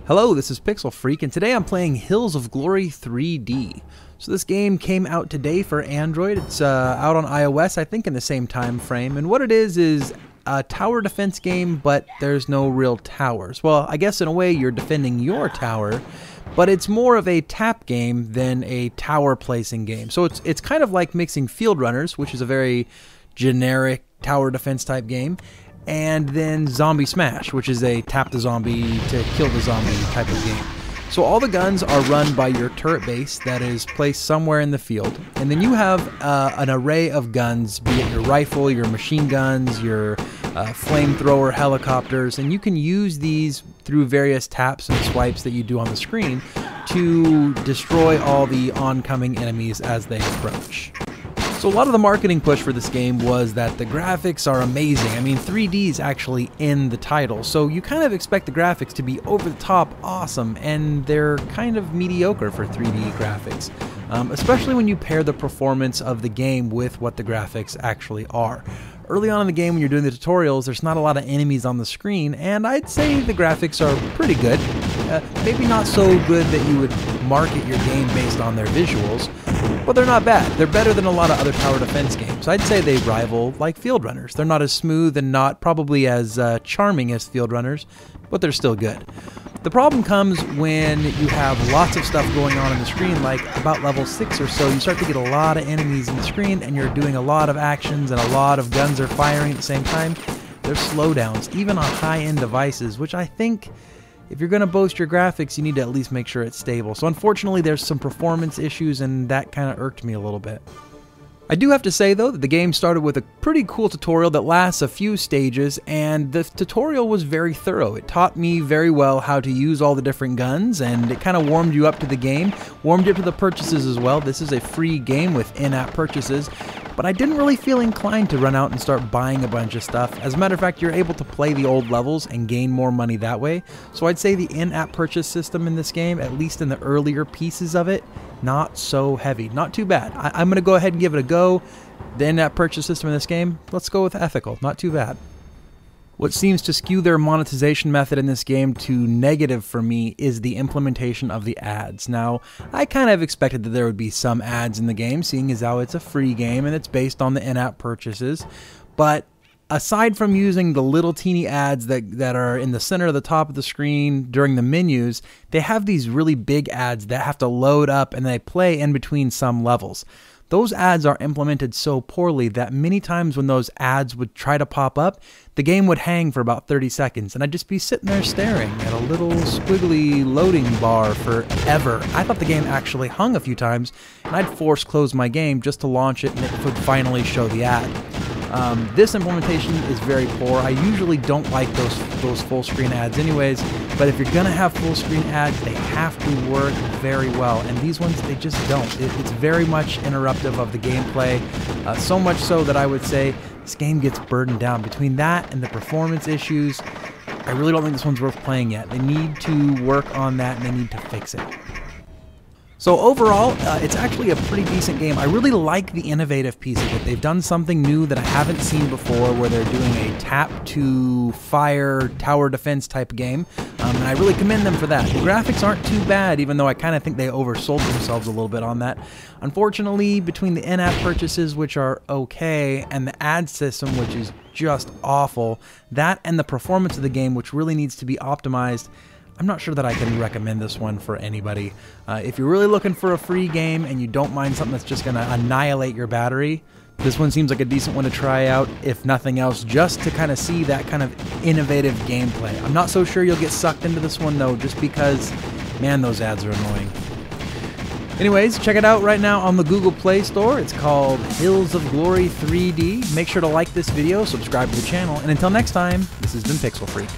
Hello, this is Pixel Freak, and today I'm playing Hills of Glory 3D. So this game came out today for Android. It's out on iOS, I think in the same time frame. And what it is a tower defense game, but there's no real towers. Well, I guess in a way you're defending your tower, but it's more of a tap game than a tower placing game. So it's kind of like mixing Field Runners, which is a very generic tower defense type game, and then Zombie Smash, which is a tap the zombie to kill the zombie type of game. So all the guns are run by your turret base that is placed somewhere in the field, and then you have an array of guns, be it your rifle, your machine guns, your flamethrower, helicopters, and you can use these through various taps and swipes that you do on the screen to destroy all the oncoming enemies as they approach. So a lot of the marketing push for this game was that the graphics are amazing. I mean, 3D is actually in the title, so you kind of expect the graphics to be over the top awesome, and they're kind of mediocre for 3D graphics, especially when you pair the performance of the game with what the graphics actually are. Early on in the game when you're doing the tutorials, there's not a lot of enemies on the screen, and I'd say the graphics are pretty good. Maybe not so good that you would market your game based on their visuals, but they're not bad. They're better than a lot of other tower defense games. I'd say they rival like Field Runners. They're not as smooth and not probably as charming as Field Runners, but they're still good. The problem comes when you have lots of stuff going on the screen, like about level 6 or so, you start to get a lot of enemies in the screen and you're doing a lot of actions and a lot of guns are firing at the same time. There's slowdowns, even on high-end devices, which I think if you're going to boast your graphics, you need to at least make sure it's stable. So unfortunately, there's some performance issues and that kind of irked me a little bit. I do have to say, though, that the game started with a pretty cool tutorial that lasts a few stages, and the tutorial was very thorough. It taught me very well how to use all the different guns, and it kind of warmed you up to the game, warmed you up to the purchases as well. This is a free game with in-app purchases, but I didn't really feel inclined to run out and start buying a bunch of stuff. As a matter of fact, you're able to play the old levels and gain more money that way, so I'd say the in-app purchase system in this game, at least in the earlier pieces of it, not so heavy. Not too bad. I'm going to go ahead and give it a go. The in-app purchase system in this game, let's go with ethical. Not too bad. What seems to skew their monetization method in this game to negative for me is the implementation of the ads. Now, I kind of expected that there would be some ads in the game, seeing as how it's a free game and it's based on the in-app purchases, but aside from using the little teeny ads that are in the center of the top of the screen during the menus, they have these really big ads that have to load up and they play in between some levels. Those ads are implemented so poorly that many times when those ads would try to pop up, the game would hang for about 30 seconds and I'd just be sitting there staring at a little squiggly loading bar forever. I thought the game actually hung a few times and I'd force close my game just to launch it and it would finally show the ad. This implementation is very poor. I usually don't like those full screen ads anyways, but if you're gonna have full screen ads, they have to work very well, and these ones, they just don't. It's very much interruptive of the gameplay, so much so that I would say this game gets burdened down. Between that and the performance issues, I really don't think this one's worth playing yet. They need to work on that and they need to fix it. So overall, it's actually a pretty decent game. I really like the innovative piece of it. They've done something new that I haven't seen before, where they're doing a tap-to-fire tower defense type game, and I really commend them for that. The graphics aren't too bad, even though I kind of think they oversold themselves a little bit on that. Unfortunately, between the in-app purchases, which are okay, and the ad system, which is just awful, that and the performance of the game, which really needs to be optimized, I'm not sure that I can recommend this one for anybody. If you're really looking for a free game and you don't mind something that's just going to annihilate your battery, this one seems like a decent one to try out, if nothing else, just to kind of see that kind of innovative gameplay. I'm not so sure you'll get sucked into this one, though, just because, man, those ads are annoying. Anyways, check it out right now on the Google Play Store. It's called Hills of Glory 3D. Make sure to like this video, subscribe to the channel, and until next time, this has been Pixel Freak.